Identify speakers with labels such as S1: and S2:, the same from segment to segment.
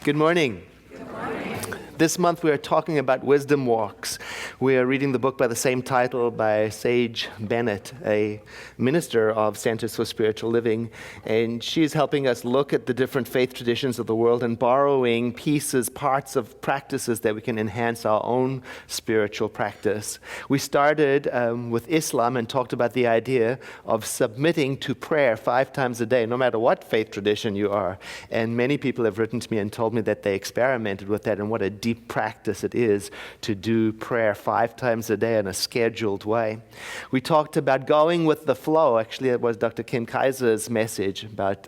S1: Good morning. This month we are talking about wisdom walks. We are reading the book by the same title by Sage Bennett, a minister of Centers for Spiritual Living. And she's helping us look at the different faith traditions of the world and borrowing pieces, parts of practices that we can enhance our own spiritual practice. We started with Islam and talked about the idea of submitting to prayer 5 times a day, no matter what faith tradition you are. And many people have written to me and told me that they experimented with that and what a deep practice it is to do prayer 5 times a day in a scheduled way. We talked about going with the flow. Actually, it was Dr. Ken Kaiser's message about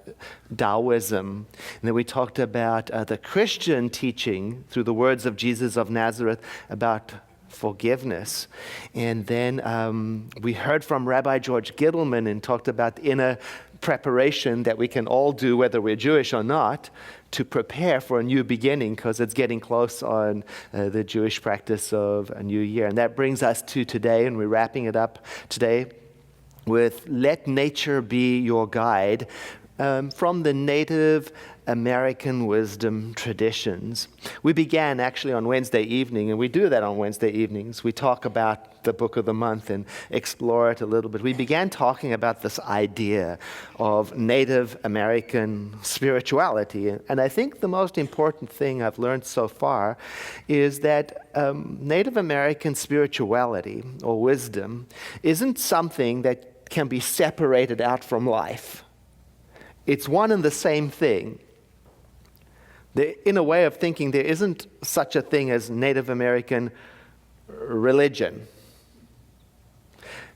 S1: Taoism. And then we talked about the Christian teaching through the words of Jesus of Nazareth about forgiveness. And then we heard from Rabbi George Gittleman and talked about the inner preparation that we can all do, whether we're Jewish or not, to prepare for a new beginning, because it's getting close on the Jewish practice of a new year. And that brings us to today, and we're wrapping it up today with Let Nature Be Your Guide, from the Native American wisdom traditions. We began actually on Wednesday evening, and we do that on Wednesday evenings. We talk about the book of the month and explore it a little bit. We began talking about this idea of Native American spirituality. And I think the most important thing I've learned so far is that Native American spirituality or wisdom isn't something that can be separated out from life. It's one and the same thing. In a way of thinking, there isn't such a thing as Native American religion.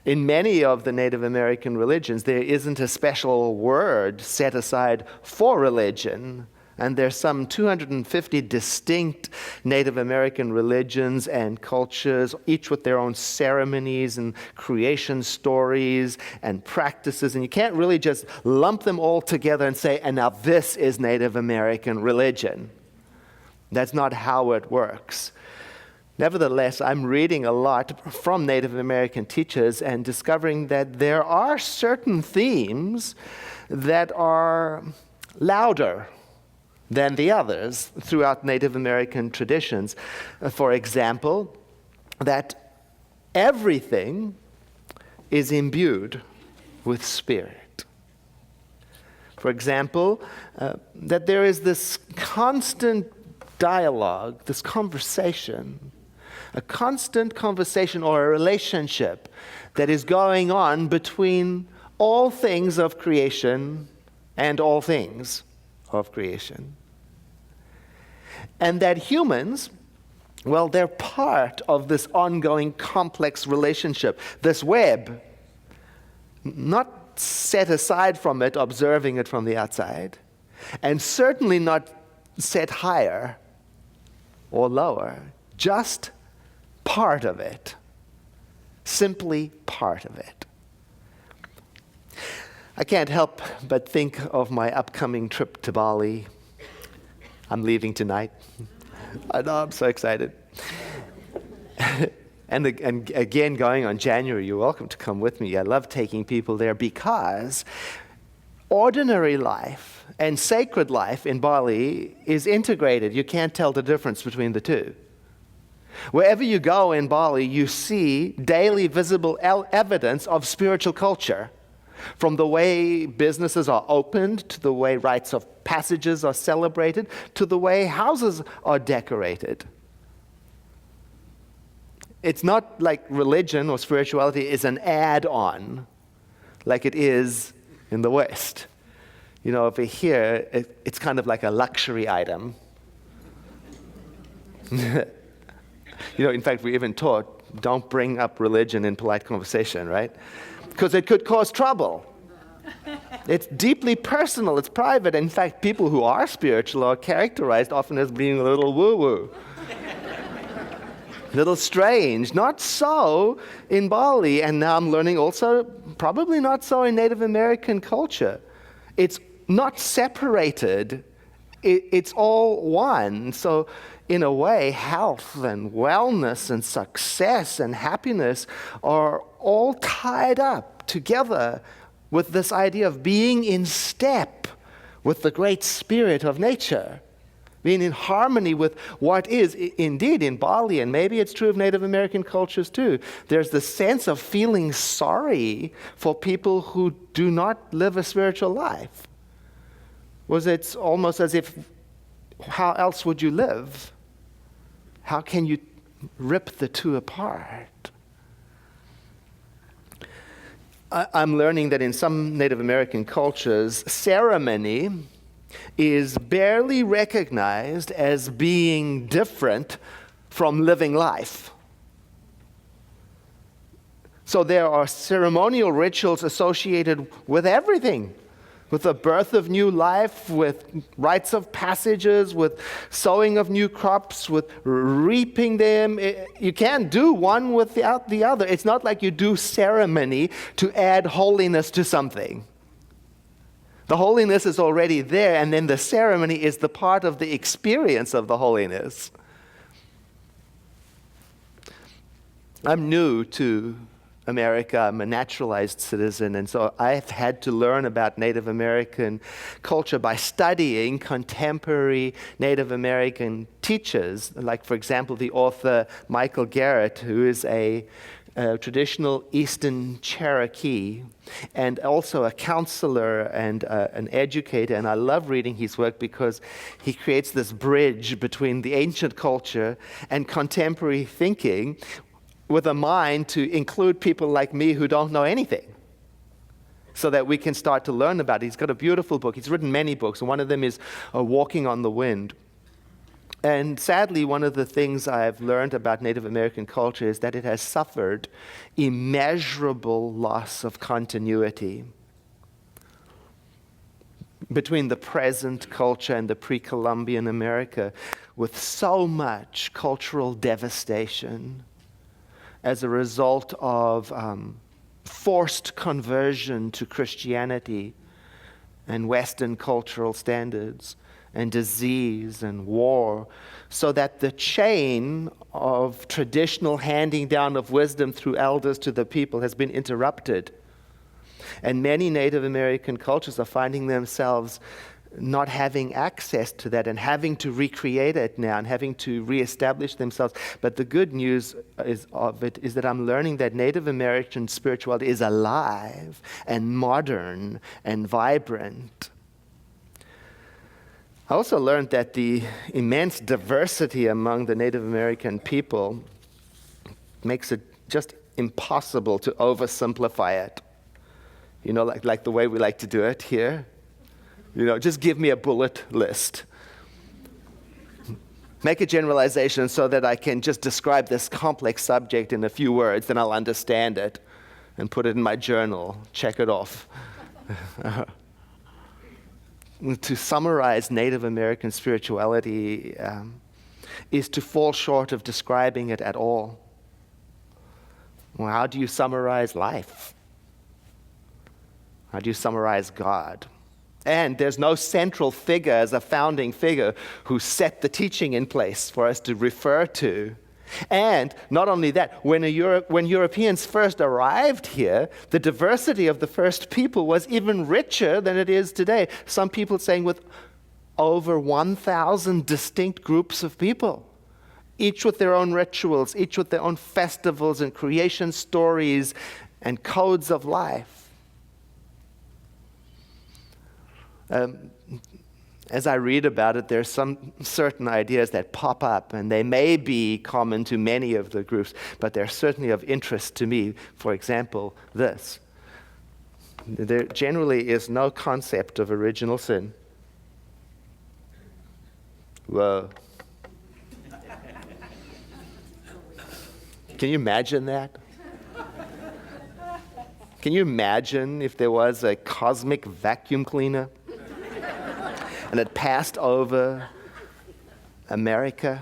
S1: In many of the Native American religions, there isn't a special word set aside for religion. And there's some 250 distinct Native American religions and cultures, each with their own ceremonies and creation stories and practices. And you can't really just lump them all together and say, and now this is Native American religion. That's not how it works. Nevertheless, I'm reading a lot from Native American teachers and discovering that there are certain themes that are louder than the others throughout Native American traditions. For example, that everything is imbued with spirit. For example, that there is this constant dialogue, this conversation, a constant conversation or a relationship that is going on between all things of creation and all things of creation. And that humans, well, they're part of this ongoing complex relationship, this web, not set aside from it, observing it from the outside, and certainly not set higher or lower, just part of it, simply part of it. I can't help but think of my upcoming trip to Bali. I'm leaving tonight. I know, I'm so excited. and again, going on January, you're welcome to come with me. I love taking people there because ordinary life and sacred life in Bali is integrated. You can't tell the difference between the two. Wherever you go in Bali, you see daily visible evidence of spiritual culture. From the way businesses are opened, to the way rites of passages are celebrated, to the way houses are decorated. It's not like religion or spirituality is an add-on, like it is in the West. You know, over here, it's kind of like a luxury item. You know, in fact, we even taught, don't bring up religion in polite conversation, right? Because it could cause trouble. It's deeply personal, it's private. In fact, people who are spiritual are characterized often as being a little woo-woo. A little strange. Not so in Bali, and now I'm learning also, probably not so in Native American culture. It's not separated, it's all one. So in a way, health and wellness and success and happiness are all tied up together with this idea of being in step with the great spirit of nature. being in harmony with what is. Indeed, in Bali, and maybe it's true of Native American cultures too, there's the sense of feeling sorry for people who do not live a spiritual life. It's almost as if, how else would you live? How can you rip the two apart? I'm learning that in some Native American cultures, ceremony is barely recognized as being different from living life. So there are ceremonial rituals associated with everything, with the birth of new life, with rites of passages, with sowing of new crops, with reaping them. You can't do one without the other. It's not like you do ceremony to add holiness to something. The holiness is already there, and then the ceremony is the part of the experience of the holiness. I'm new to America. I'm a naturalized citizen, and so I've had to learn about Native American culture by studying contemporary Native American teachers, like, for example, the author Michael Garrett, who is a traditional Eastern Cherokee, and also a counselor and an educator. And I love reading his work because he creates this bridge between the ancient culture and contemporary thinking, with a mind to include people like me who don't know anything, so that we can start to learn about it. He's got a beautiful book. He's written many books, and one of them is Walking on the Wind. And sadly, one of the things I've learned about Native American culture is that it has suffered immeasurable loss of continuity between the present culture and the pre-Columbian America, with so much cultural devastation as a result of forced conversion to Christianity and Western cultural standards, and disease and war, so that the chain of traditional handing down of wisdom through elders to the people has been interrupted. And many Native American cultures are finding themselves not having access to that and having to recreate it now and having to reestablish themselves. But the good news is that I'm learning that Native American spirituality is alive and modern and vibrant. I also learned that the immense diversity among the Native American people makes it just impossible to oversimplify it. You know, like the way we like to do it here. You know, just give me a bullet list. Make a generalization so that I can just describe this complex subject in a few words, then I'll understand it and put it in my journal, check it off. To summarize Native American spirituality is to fall short of describing it at all. Well, how do you summarize life? How do you summarize God? And there's no central figure as a founding figure who set the teaching in place for us to refer to. And not only that, when Europeans first arrived here, the diversity of the first people was even richer than it is today. Some people saying with over 1,000 distinct groups of people, each with their own rituals, each with their own festivals and creation stories and codes of life. As I read about it, there's some certain ideas that pop up, and they may be common to many of the groups, but they're certainly of interest to me. For example, this. There generally is no concept of original sin. Whoa. Can you imagine that? Can you imagine if there was a cosmic vacuum cleaner and it passed over America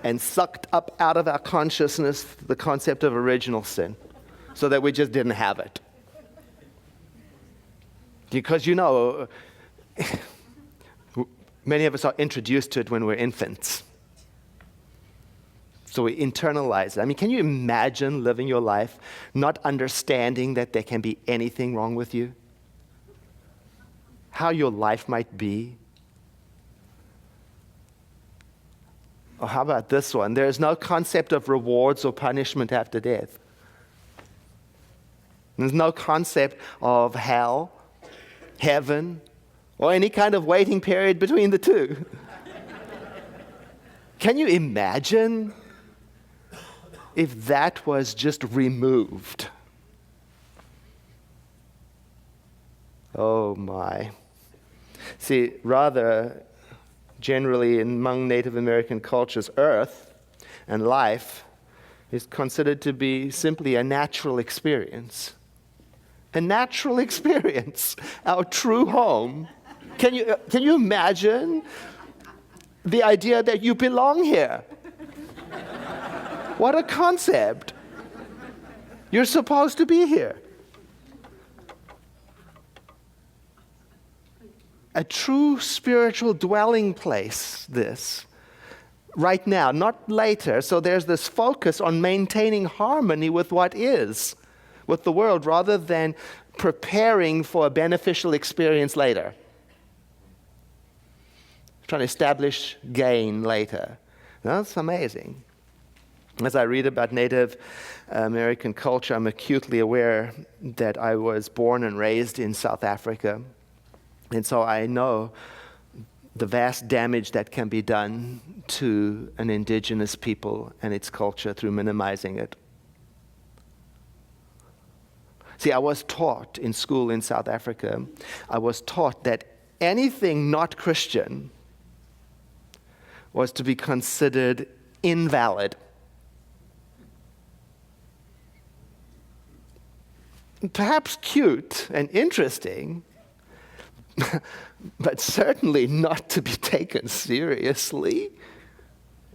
S1: and sucked up out of our consciousness the concept of original sin so that we just didn't have it? Because, you know, many of us are introduced to it when we're infants. So we internalize it. I mean, can you imagine living your life not understanding that there can be anything wrong with you? How your life might be? Or how about this one? There is no concept of rewards or punishment after death. There's no concept of hell, heaven, or any kind of waiting period between the two. Can you imagine if that was just removed? Oh my. See, rather, generally among Native American cultures, earth and life is considered to be simply a natural experience. A natural experience, our true home. Can you imagine the idea that you belong here? What a concept. You're supposed to be here. A true spiritual dwelling place, this. Right now, not later. So there's this focus on maintaining harmony with what is, with the world, rather than preparing for a beneficial experience later. Trying to establish gain later. That's amazing. As I read about Native American culture, I'm acutely aware that I was born and raised in South Africa. And so I know the vast damage that can be done to an indigenous people and its culture through minimizing it. See, I was taught in school in South Africa, I was taught that anything not Christian was to be considered invalid. Perhaps cute and interesting, but certainly not to be taken seriously.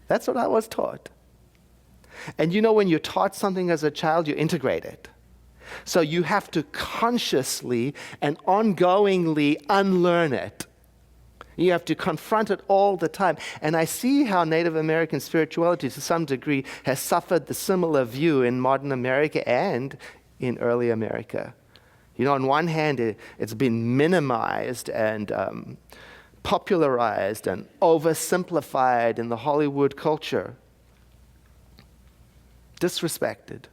S1: That's what I was taught. And you know, when you're taught something as a child, you integrate it. So you have to consciously and ongoingly unlearn it. You have to confront it all the time. And I see how Native American spirituality, to some degree, has suffered the similar view in modern America and in early America. You know, on one hand, it's been minimized and popularized and oversimplified in the Hollywood culture. Disrespected.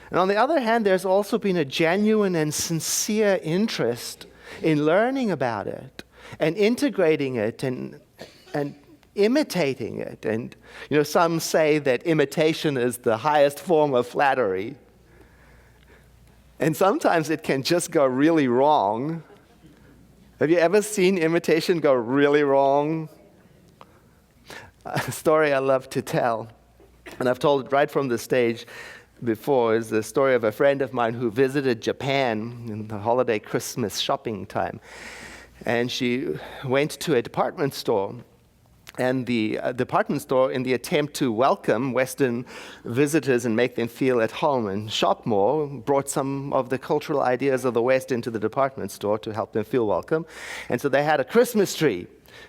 S1: And on the other hand, there's also been a genuine and sincere interest in learning about it and integrating it and imitating it. And, you know, some say that imitation is the highest form of flattery. And sometimes it can just go really wrong. Have you ever seen imitation go really wrong? A story I love to tell, and I've told it right from the stage before, is the story of a friend of mine who visited Japan in the holiday Christmas shopping time. And she went to a department store. And the department store, in the attempt to welcome Western visitors and make them feel at home and shop more, brought some of the cultural ideas of the West into the department store to help them feel welcome. And so they had a Christmas tree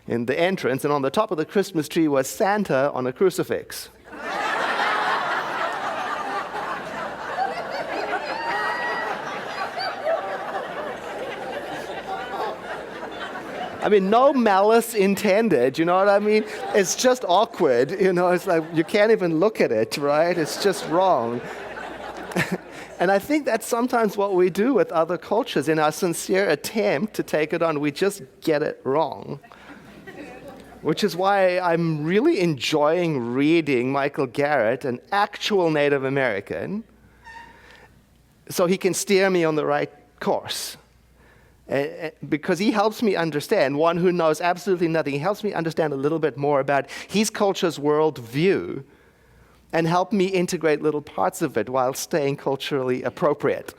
S1: in the entrance, and on the top of the Christmas tree was Santa on a crucifix. I mean, no malice intended, you know what I mean? It's just awkward, you know, it's like you can't even look at it, right? It's just wrong. And I think that's sometimes what we do with other cultures. In our sincere attempt to take it on, we just get it wrong. Which is why I'm really enjoying reading Michael Garrett, an actual Native American, so he can steer me on the right course. Because he helps me understand, one who knows absolutely nothing, he helps me understand a little bit more about his culture's worldview and help me integrate little parts of it while staying culturally appropriate.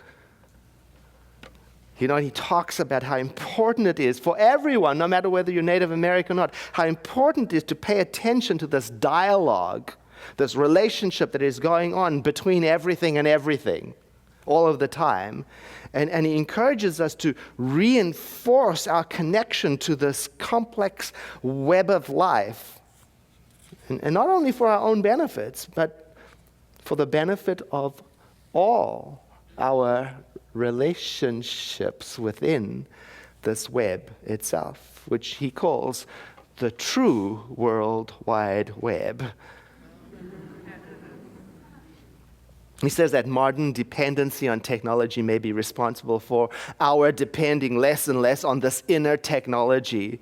S1: You know, he talks about how important it is for everyone, no matter whether you're Native American or not, how important it is to pay attention to this dialogue, this relationship that is going on between everything and everything all of the time. And he encourages us to reinforce our connection to this complex web of life. And not only for our own benefits, but for the benefit of all our relationships within this web itself, which he calls the true World Wide Web. He says that modern dependency on technology may be responsible for our depending less and less on this inner technology,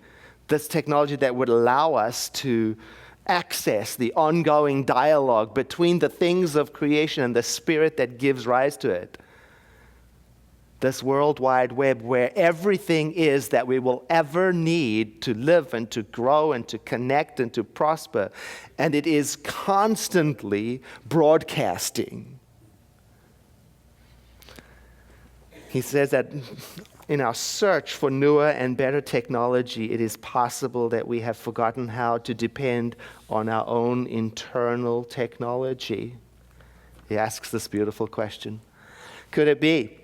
S1: this technology that would allow us to access the ongoing dialogue between the things of creation and the spirit that gives rise to it. This World Wide Web where everything is that we will ever need to live and to grow and to connect and to prosper. And it is constantly broadcasting. He says that in our search for newer and better technology, it is possible that we have forgotten how to depend on our own internal technology. He asks this beautiful question. Could it be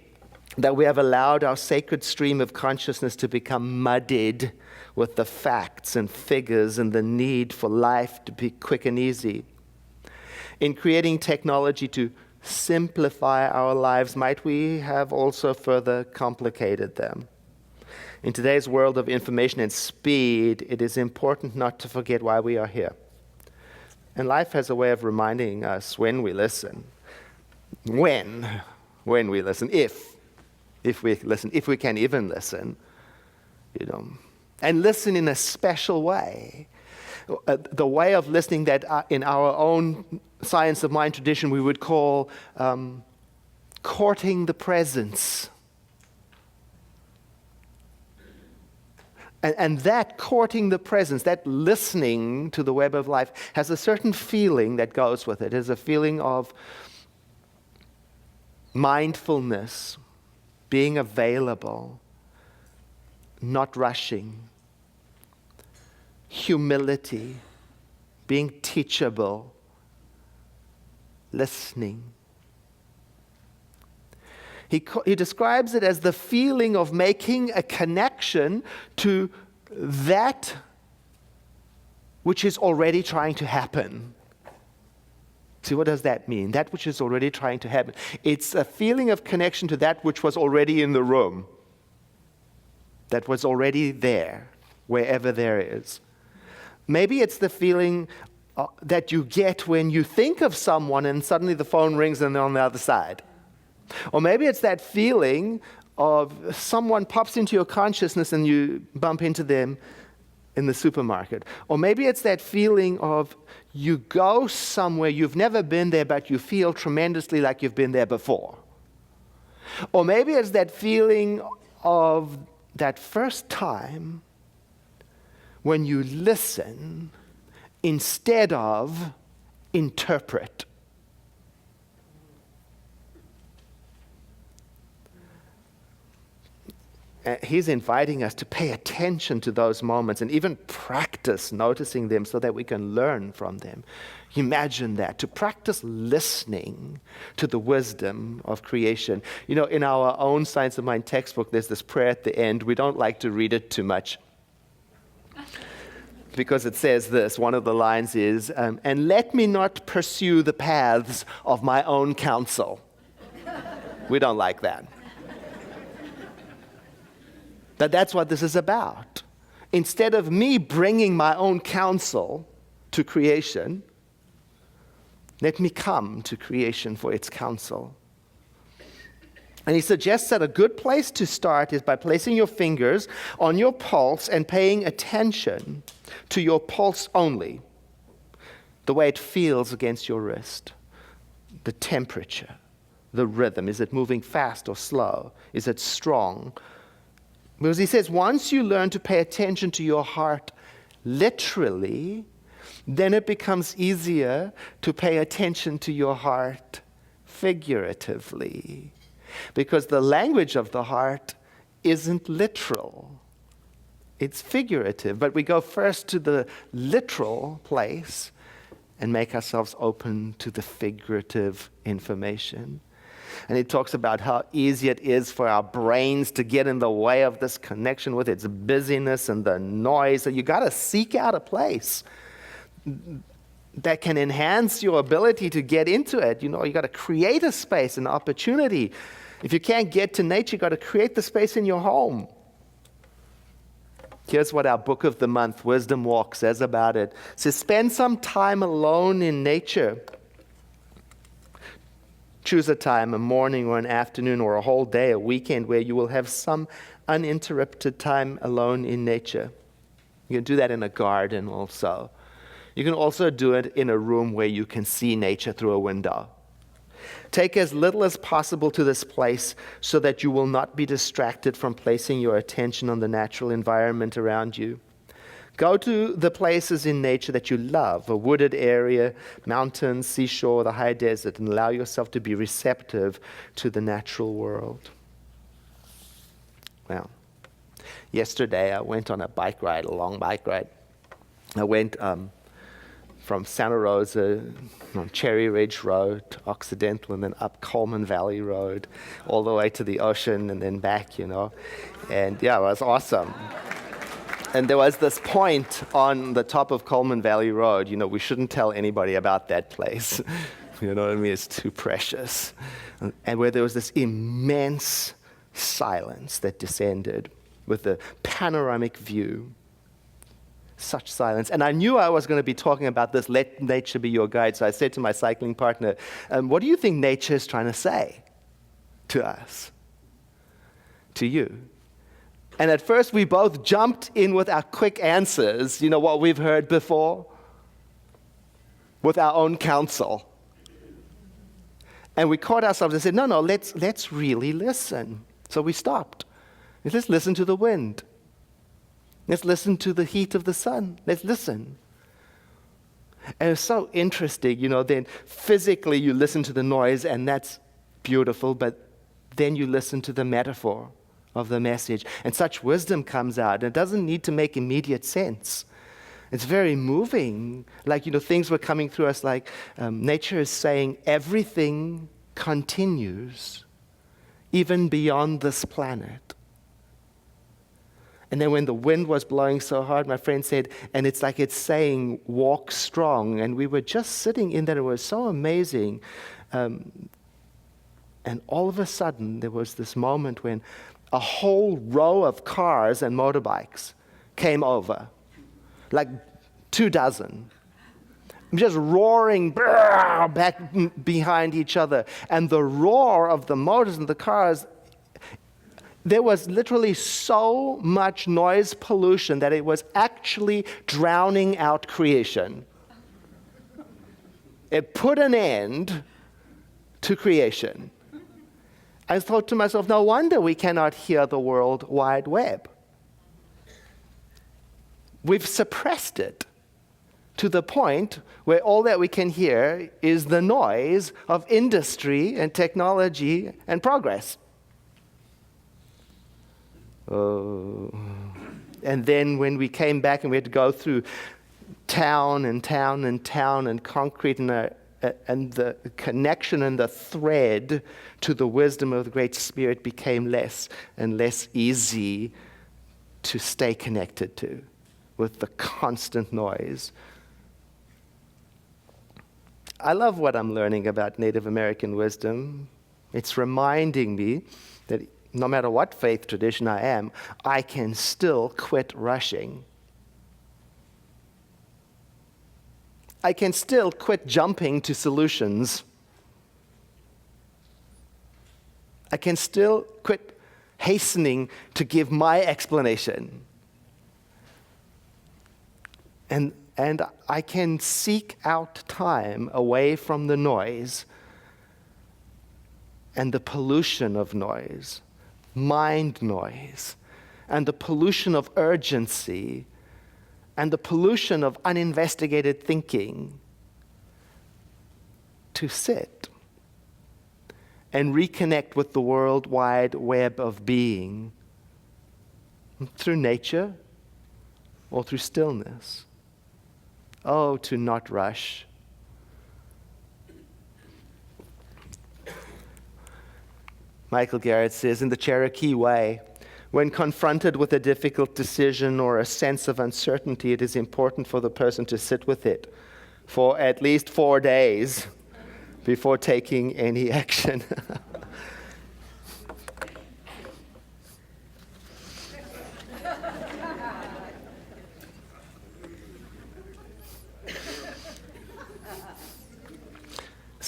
S1: that we have allowed our sacred stream of consciousness to become muddied with the facts and figures and the need for life to be quick and easy? In creating technology to simplify our lives, might we have also further complicated them? In today's world of information and speed, it is important not to forget why we are here. And life has a way of reminding us when we listen. When we listen, if we listen, if we can even listen, and listen in a special way. The way of listening that in our own science of mind tradition we would call courting the presence. And that courting the presence, that listening to the web of life, has a certain feeling that goes with it. It is a feeling of mindfulness, being available, not rushing, humility, being teachable, listening. He describes it as the feeling of making a connection to that which is already trying to happen. See, what does that mean? That which is already trying to happen. It's a feeling of connection to that which was already in the room, that was already there, wherever there is. Maybe it's the feeling that you get when you think of someone and suddenly the phone rings and they're on the other side. Or maybe it's that feeling of someone pops into your consciousness and you bump into them in the supermarket. Or maybe it's that feeling of you go somewhere, you've never been there, but you feel tremendously like you've been there before. Or maybe it's that feeling of that first time when you listen instead of interpret. He's inviting us to pay attention to those moments and even practice noticing them so that we can learn from them. Imagine that, to practice listening to the wisdom of creation. In our own Science of Mind textbook, there's this prayer at the end. We don't like to read it too much because it says this. One of the lines is, and let me not pursue the paths of my own counsel. We don't like that. That's what this is about. Instead of me bringing my own counsel to creation, let me come to creation for its counsel. And he suggests that a good place to start is by placing your fingers on your pulse and paying attention to your pulse only, the way it feels against your wrist, the temperature, the rhythm. Is it moving fast or slow? Is it strong? Because he says, once you learn to pay attention to your heart literally, then it becomes easier to pay attention to your heart figuratively. Because the language of the heart isn't literal. It's figurative. But we go first to the literal place and make ourselves open to the figurative information. And he talks about how easy it is for our brains to get in the way of this connection with its busyness and the noise. So you got to seek out a place that can enhance your ability to get into it. You got to create a space, an opportunity. If you can't get to nature, you got to create the space in your home. Here's what our book of the month, Wisdom Walk, says about it. It says, spend some time alone in nature. Choose a time, a morning or an afternoon or a whole day, a weekend, where you will have some uninterrupted time alone in nature. You can do that in a garden also. You can also do it in a room where you can see nature through a window. Take as little as possible to this place so that you will not be distracted from placing your attention on the natural environment around you. Go to the places in nature that you love, a wooded area, mountains, seashore, the high desert, and allow yourself to be receptive to the natural world. Well, yesterday I went on a bike ride, a long bike ride. I went from Santa Rosa on Cherry Ridge Road to Occidental and then up Coleman Valley Road, all the way to the ocean and then back, And yeah, it was awesome. And there was this point on the top of Coleman Valley Road, we shouldn't tell anybody about that place. You know what I mean? It's too precious. And where there was this immense silence that descended with a panoramic view. Such silence. And I knew I was going to be talking about this, let nature be your guide. So I said to my cycling partner, what do you think nature is trying to say to us, to you? And at first we both jumped in with our quick answers, what we've heard before, with our own counsel. And we caught ourselves and said, no, let's really listen. So we stopped. Let's listen to the wind. Let's listen to the heat of the sun. Let's listen. And it's so interesting, then physically you listen to the noise and that's beautiful, but then you listen to the metaphor of the message. And such wisdom comes out. And it doesn't need to make immediate sense. It's very moving. Like, things were coming through us like nature is saying everything continues even beyond this planet. And then when the wind was blowing so hard, my friend said, and it's like it's saying, walk strong. And we were just sitting in that. It was so amazing. And all of a sudden, there was this moment when a whole row of cars and motorbikes came over, like 24, just roaring back behind each other. And the roar of the motors and the cars, there was literally so much noise pollution that it was actually drowning out creation. It put an end to creation. I thought to myself, no wonder we cannot hear the World Wide Web. We've suppressed it to the point where all that we can hear is the noise of industry and technology and progress. Oh. And then when we came back and we had to go through town and town and town and concrete and the connection and the thread to the wisdom of the Great Spirit became less and less easy to stay connected to with the constant noise. I love what I'm learning about Native American wisdom. It's reminding me that no matter what faith tradition I am, I can still quit rushing. I can still quit jumping to solutions. I can still quit hastening to give my explanation. And I can seek out time away from the noise and the pollution of noise, mind noise, and the pollution of urgency, and the pollution of uninvestigated thinking, to sit and reconnect with the world wide web of being through nature or through stillness. Oh, to not rush. Michael Garrett says, in the Cherokee way, when confronted with a difficult decision or a sense of uncertainty, it is important for the person to sit with it for at least 4 days before taking any action.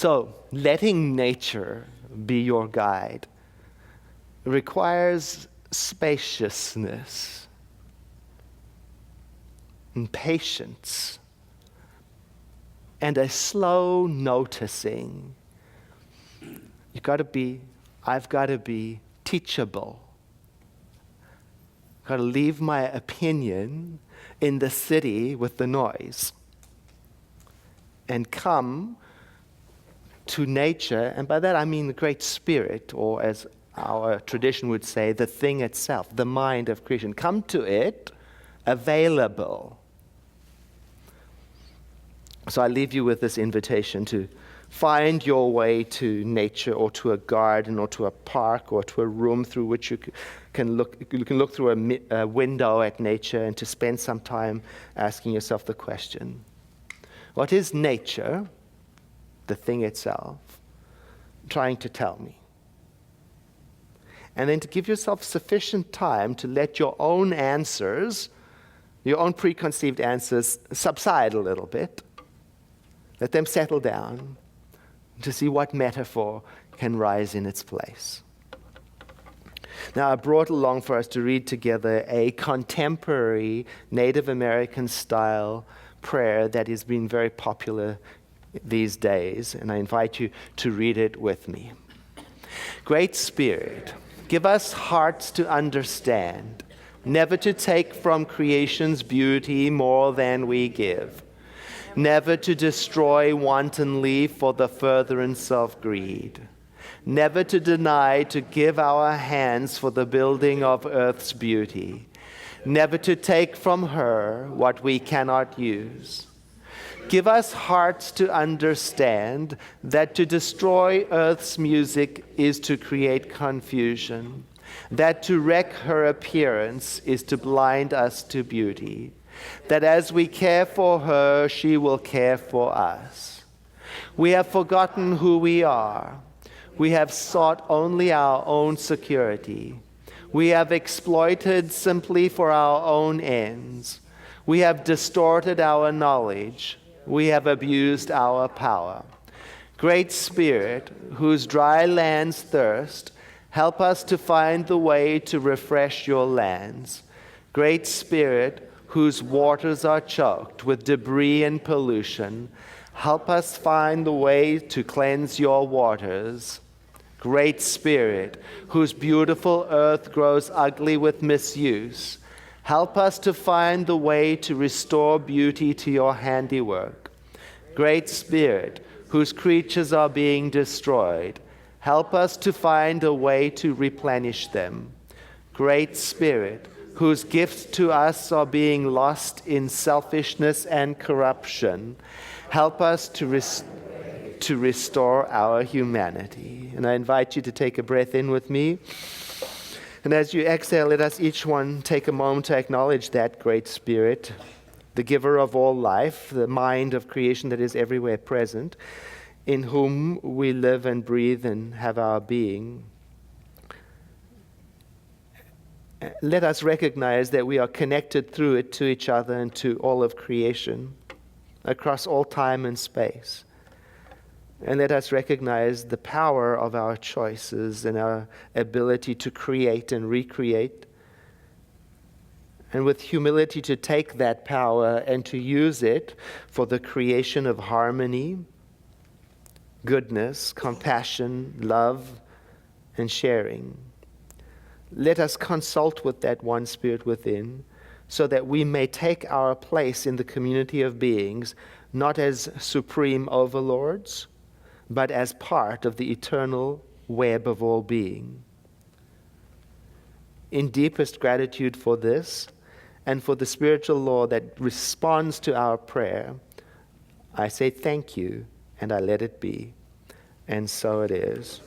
S1: So, letting nature be your guide requires spaciousness and patience and a slow noticing. I've got to be teachable. I've got to leave my opinion in the city with the noise and come to nature, and by that I mean the Great Spirit, or as our tradition would say, the thing itself, the mind of creation. Come to it available. So I leave you with this invitation to find your way to nature, or to a garden, or to a park, or to a room through which you can look. You can look through a window at nature, and to spend some time asking yourself the question: what is nature, the thing itself, trying to tell me? And then to give yourself sufficient time to let your own answers, your own preconceived answers, subside a little bit. Let them settle down, to see what metaphor can rise in its place. Now, I brought along for us to read together a contemporary Native American style prayer that has been very popular these days, and I invite you to read it with me. Great Spirit, give us hearts to understand, never to take from creation's beauty more than we give, never to destroy wantonly for the furtherance of greed, never to deny to give our hands for the building of earth's beauty, never to take from her what we cannot use. Give us hearts to understand that to destroy earth's music is to create confusion, that to wreck her appearance is to blind us to beauty, that as we care for her, she will care for us. We have forgotten who we are. We have sought only our own security. We have exploited simply for our own ends. We have distorted our knowledge. We have abused our power. Great Spirit, whose dry lands thirst, help us to find the way to refresh your lands. Great Spirit, whose waters are choked with debris and pollution, help us find the way to cleanse your waters. Great Spirit, whose beautiful earth grows ugly with misuse, help us to find the way to restore beauty to your handiwork. Great Spirit, whose creatures are being destroyed, help us to find a way to replenish them. Great Spirit, whose gifts to us are being lost in selfishness and corruption, help us to restore our humanity. And I invite you to take a breath in with me. And as you exhale, let us each one take a moment to acknowledge that Great Spirit, the giver of all life, the mind of creation that is everywhere present, in whom we live and breathe and have our being. Let us recognize that we are connected through it to each other and to all of creation, across all time and space. And let us recognize the power of our choices and our ability to create and recreate. And with humility to take that power and to use it for the creation of harmony, goodness, compassion, love, and sharing. Let us consult with that one Spirit within, so that we may take our place in the community of beings, not as supreme overlords, but as part of the eternal web of all being. In deepest gratitude for this, and for the spiritual law that responds to our prayer, I say thank you, and I let it be. And so it is.